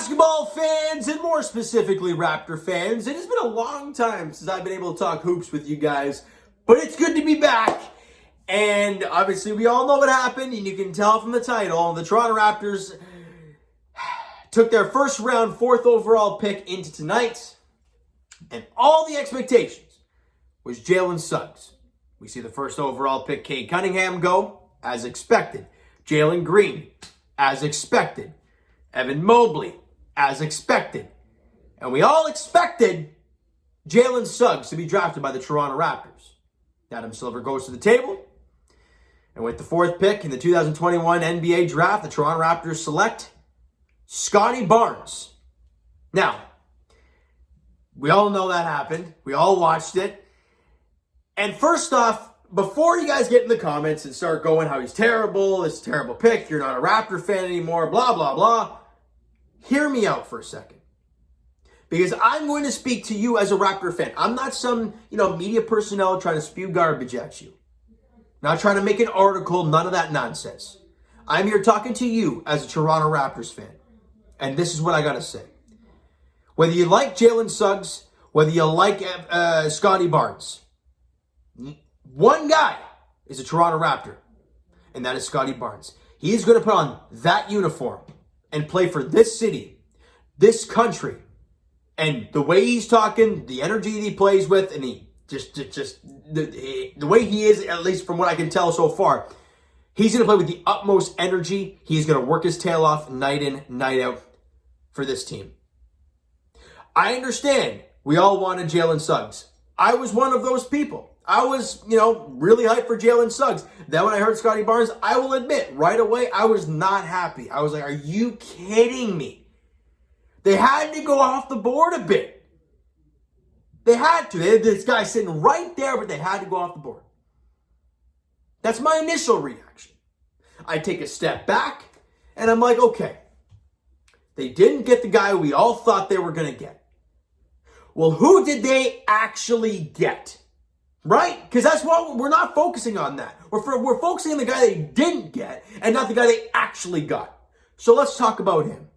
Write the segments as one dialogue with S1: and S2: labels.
S1: Basketball fans, and more specifically Raptor fans, it has been a long time since I've been able to talk hoops with you guys, but it's good to be back. And obviously we all know what happened, and you can tell from the title, the Toronto Raptors took their first round, 4th overall pick into tonight, and all the expectations was Jalen Suggs. We see the first overall pick, Cade Cunningham, go, as expected. Jalen Green, as expected. Evan Mobley, as expected. And we all expected Jalen Suggs to be drafted by the Toronto Raptors. Adam Silver goes to the table. And with the 4th pick in the 2021 NBA draft, the Toronto Raptors select Scottie Barnes. Now, we all know that happened. We all watched it. And first off, before you guys get in the comments and start going how he's terrible, this is a terrible pick, you're not a Raptor fan anymore, blah, blah, blah, hear me out for a second. Because I'm going to speak to you as a Raptor fan. I'm not some, media personnel trying to spew garbage at you. Not trying to make an article, none of that nonsense. I'm here talking to you as a Toronto Raptors fan. And this is what I got to say. Whether you like Jalen Suggs, whether you like Scottie Barnes, one guy is a Toronto Raptor, and that is Scottie Barnes. He's going to put on that uniform and play for this city, this country. And the way he's talking, the energy that he plays with, and he the way he is, at least from what I can tell so far, he's going to play with the utmost energy. He's going to work his tail off night in, night out for this team. I understand we all wanted Jalen Suggs. I was one of those people. I was, really hyped for Jalen Suggs. Then when I heard Scottie Barnes, I will admit, right away, I was not happy. I was like, are you kidding me? They had to go off the board a bit. They had to. They had this guy sitting right there, but they had to go off the board. That's my initial reaction. I take a step back, and I'm like, okay, they didn't get the guy we all thought they were going to get. Well, who did they actually get? Right? Because that's what we're not focusing on that. We're focusing on the guy they didn't get and not the guy they actually got. So let's talk about him.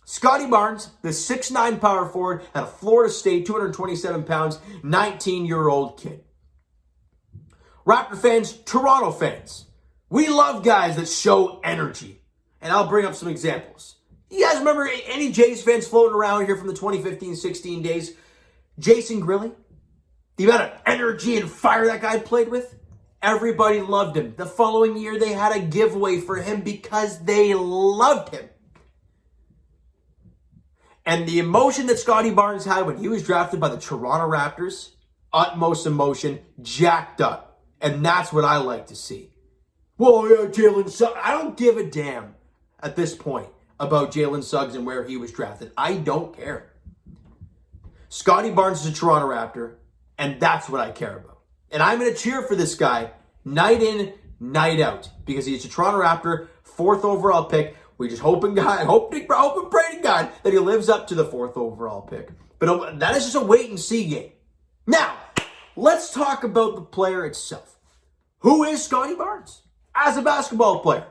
S1: Scottie Barnes, the 6'9" power forward out of Florida State, 227 pounds, 19-year-old kid. Raptor fans, Toronto fans, we love guys that show energy. And I'll bring up some examples. You guys remember any Jays fans floating around here from the 2015-16 days? Jason Grilly? The amount of energy and fire that guy played with, everybody loved him. The following year, they had a giveaway for him because they loved him. And the emotion that Scottie Barnes had when he was drafted by the Toronto Raptors, utmost emotion, jacked up. And that's what I like to see. Well, yeah, Jalen Suggs. I don't give a damn at this point about Jalen Suggs and where he was drafted. I don't care. Scottie Barnes is a Toronto Raptor. And that's what I care about. And I'm going to cheer for this guy night in, night out. Because he's a Toronto Raptor, 4th overall pick. We just hope and pray to God that he lives up to the 4th overall pick. But that is just a wait and see game. Now, let's talk about the player itself. Who is Scottie Barnes as a basketball player?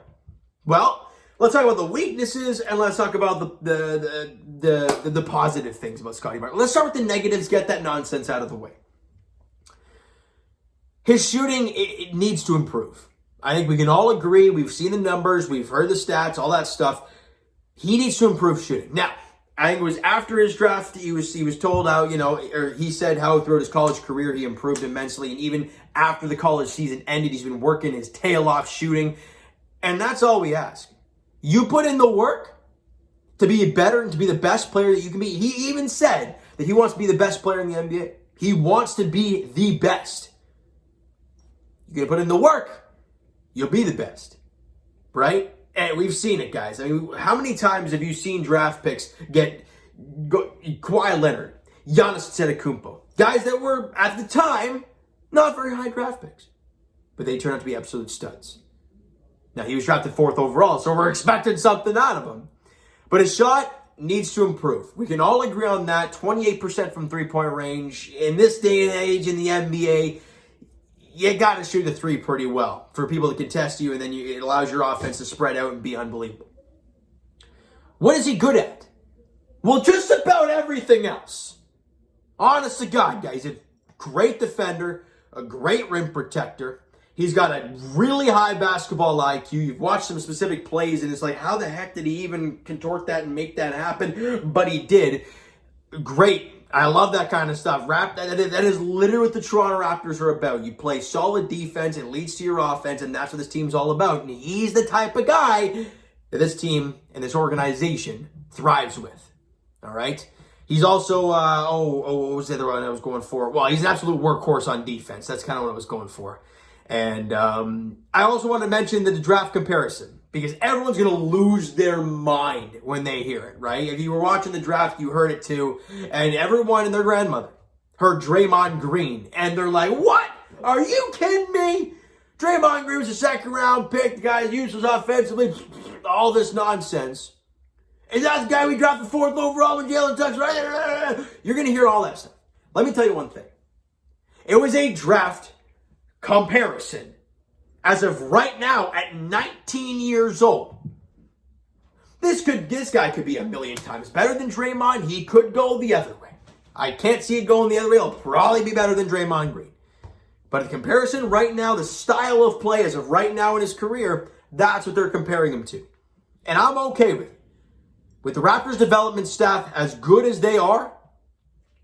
S1: Well, let's talk about the weaknesses and let's talk about the positive things about Scottie Barnes. Let's start with the negatives, get that nonsense out of the way. His shooting, it needs to improve. I think we can all agree. We've seen the numbers. We've heard the stats, all that stuff. He needs to improve shooting. Now, I think it was after his draft, he was told how, or he said how throughout his college career he improved immensely. And even after the college season ended, he's been working his tail off shooting. And that's all we ask. You put in the work to be better and to be the best player that you can be. He even said that he wants to be the best player in the NBA. He wants to be the best. You're going to put in the work, you'll be the best, right? And we've seen it, guys. I mean, how many times have you seen draft picks Kawhi Leonard, Giannis Antetokounmpo, guys that were, at the time, not very high draft picks, but they turned out to be absolute studs. Now, he was drafted 4th overall, so we're expecting something out of him. But his shot needs to improve. We can all agree on that. 28% from three-point range. In this day and age in the NBA, you got to shoot the three pretty well for people to contest you, and then it allows your offense to spread out and be unbelievable. What is he good at? Well, just about everything else. Honest to God, guys, he's a great defender, a great rim protector. He's got a really high basketball IQ. You've watched some specific plays, and it's like, how the heck did he even contort that and make that happen? But he did. Great. I love that kind of stuff. That is literally what the Toronto Raptors are about. You play solid defense, it leads to your offense, and that's what this team's all about. And he's the type of guy that this team and this organization thrives with. All right? He's also, what was the other one I was going for? Well, he's an absolute workhorse on defense. That's kind of what I was going for. And I also want to mention the draft comparison, because everyone's going to lose their mind when they hear it, right? If you were watching the draft, you heard it too. And everyone and their grandmother heard Draymond Green. And they're like, what? Are you kidding me? Draymond Green was a second-round pick. The guy's useless offensively. All this nonsense. Is that the guy we drafted 4th overall with Jalen Suggs? Right? You're going to hear all that stuff. Let me tell you one thing. It was a draft comparison. As of right now, at 19 years old, this guy could be a million times better than Draymond. He could go the other way. I can't see it going the other way. He'll probably be better than Draymond Green. But in comparison, right now, the style of play as of right now in his career, that's what they're comparing him to. And I'm okay with it. With the Raptors development staff as good as they are,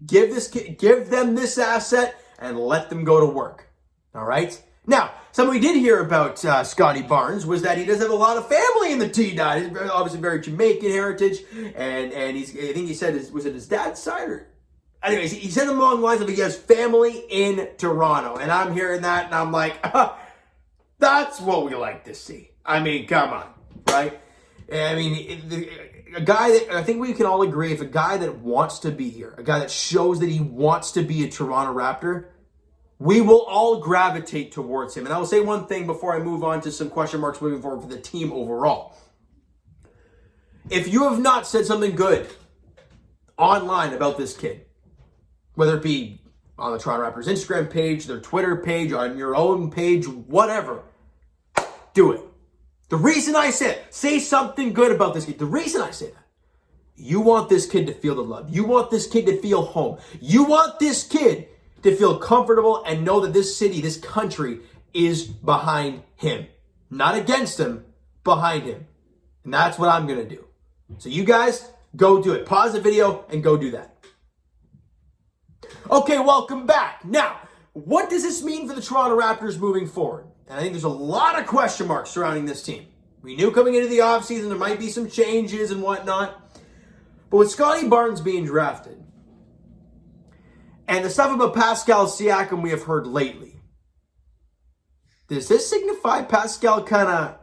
S1: give them this asset and let them go to work. All right? Now, something we did hear about Scottie Barnes was that he does have a lot of family in the T-Dot. He's obviously very Jamaican heritage, and I think he said, was it his dad's side? Or? Anyways, he said along the lines of he has family in Toronto, and I'm hearing that, and I'm like, that's what we like to see. I mean, come on, right? I mean, a guy that I think we can all agree, if a guy that wants to be here, a guy that shows that he wants to be a Toronto Raptor, we will all gravitate towards him. And I will say one thing before I move on to some question marks moving forward for the team overall. If you have not said something good online about this kid, whether it be on the Toronto Raptors Instagram page, their Twitter page, on your own page, whatever, do it. The reason I say something good about this kid, the reason I say that, you want this kid to feel the love. You want this kid to feel home. You want this kid to feel comfortable and know that this city, this country is behind him. Not against him, behind him. And that's what I'm going to do. So you guys, go do it. Pause the video and go do that. Okay, welcome back. Now, what does this mean for the Toronto Raptors moving forward? And I think there's a lot of question marks surrounding this team. We knew coming into the offseason there might be some changes and whatnot. But with Scottie Barnes being drafted, and the stuff about Pascal Siakam we have heard lately, does this signify Pascal kind of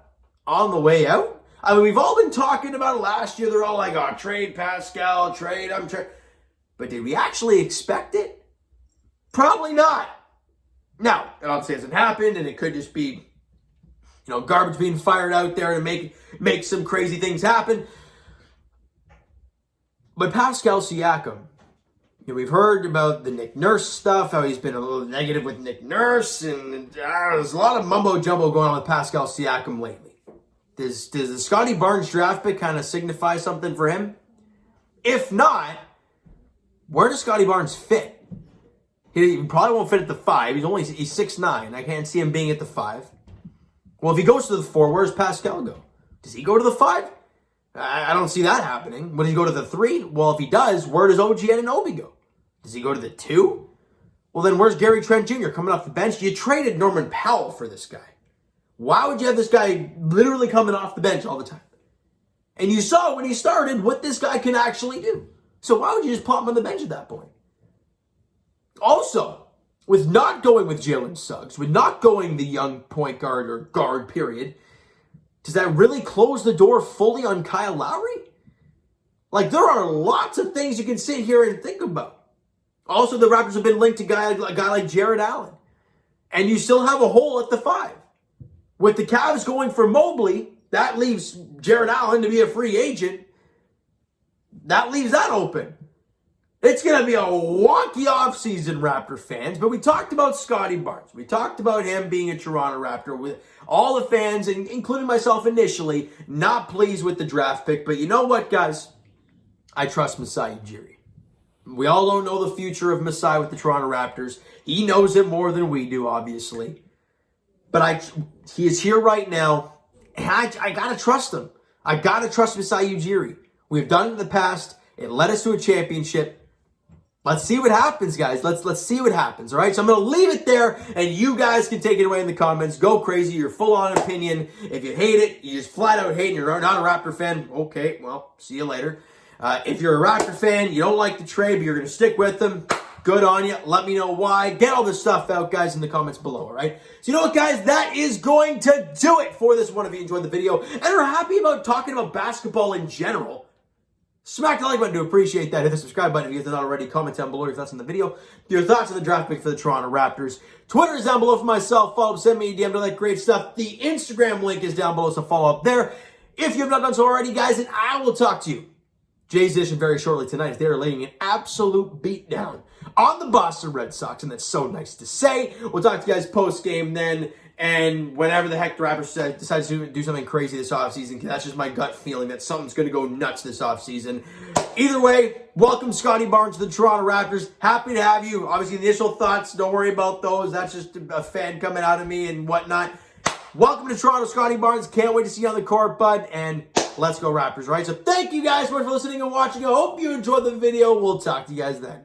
S1: on the way out? I mean, we've all been talking about it last year. They're all like, oh, trade Pascal, trade. But did we actually expect it? Probably not. Now, it obviously hasn't happened, and it could just be, garbage being fired out there to make some crazy things happen. But Pascal Siakam, we've heard about the Nick Nurse stuff, how he's been a little negative with Nick Nurse, and there's a lot of mumbo-jumbo going on with Pascal Siakam lately. Does the Scottie Barnes draft pick kind of signify something for him? If not, where does Scottie Barnes fit? He probably won't fit at the 5. He's 6'9". I can't see him being at the 5. Well, if he goes to the 4, where does Pascal go? Does he go to the 5? I don't see that happening. Would he go to the 3? Well, if he does, where does OG Anunoby go? Does he go to the 2? Well, then where's Gary Trent Jr. coming off the bench? You traded Norman Powell for this guy. Why would you have this guy literally coming off the bench all the time? And you saw when he started what this guy can actually do. So why would you just pop him on the bench at that point? Also, with not going with Jalen Suggs, with not going the young point guard or guard period, does that really close the door fully on Kyle Lowry? Like, there are lots of things you can sit here and think about. Also, the Raptors have been linked to a guy like Jared Allen. And you still have a hole at the 5. With the Cavs going for Mobley, that leaves Jared Allen to be a free agent. That leaves that open. It's going to be a wonky offseason, Raptor fans. But we talked about Scottie Barnes. We talked about him being a Toronto Raptor, with all the fans, including myself initially, not pleased with the draft pick. But you know what, guys? I trust Masai Ujiri. We all don't know the future of Masai with the Toronto Raptors. He knows it more than we do, obviously. But he is here right now, and I got to trust him. I got to trust Masai Ujiri. We've done it in the past. It led us to a championship. Let's see what happens, guys. Let's see what happens, all right? So I'm going to leave it there, and you guys can take it away in the comments. Go crazy. Your full-on opinion. If you hate it, you just flat out hate it, you're not a Raptor fan, okay, well, see you later. If you're a Raptor fan, you don't like the trade, but you're going to stick with them, good on you. Let me know why. Get all this stuff out, guys, in the comments below, all right? So you know what, guys? That is going to do it for this one. If you enjoyed the video and are happy about talking about basketball in general, smack the like button to appreciate that. Hit the subscribe button if you haven't already. Comment down below your thoughts on the video. Your thoughts on the draft pick for the Toronto Raptors. Twitter is down below for myself. Follow up, send me a DM to all that great stuff. The Instagram link is down below, so follow up there. If you have not done so already, guys, and I will talk to you Jay's edition very shortly tonight. They are laying an absolute beatdown on the Boston Red Sox, and that's so nice to say. We'll talk to you guys post-game then, and whenever the heck the Raptors decides to do something crazy this offseason, because that's just my gut feeling that something's going to go nuts this offseason. Either way, welcome Scottie Barnes to the Toronto Raptors. Happy to have you. Obviously, initial thoughts, don't worry about those. That's just a fan coming out of me and whatnot. Welcome to Toronto, Scottie Barnes. Can't wait to see you on the court, bud, and let's go Raptors, right? So thank you guys so much for listening and watching. I hope you enjoyed the video. We'll talk to you guys then.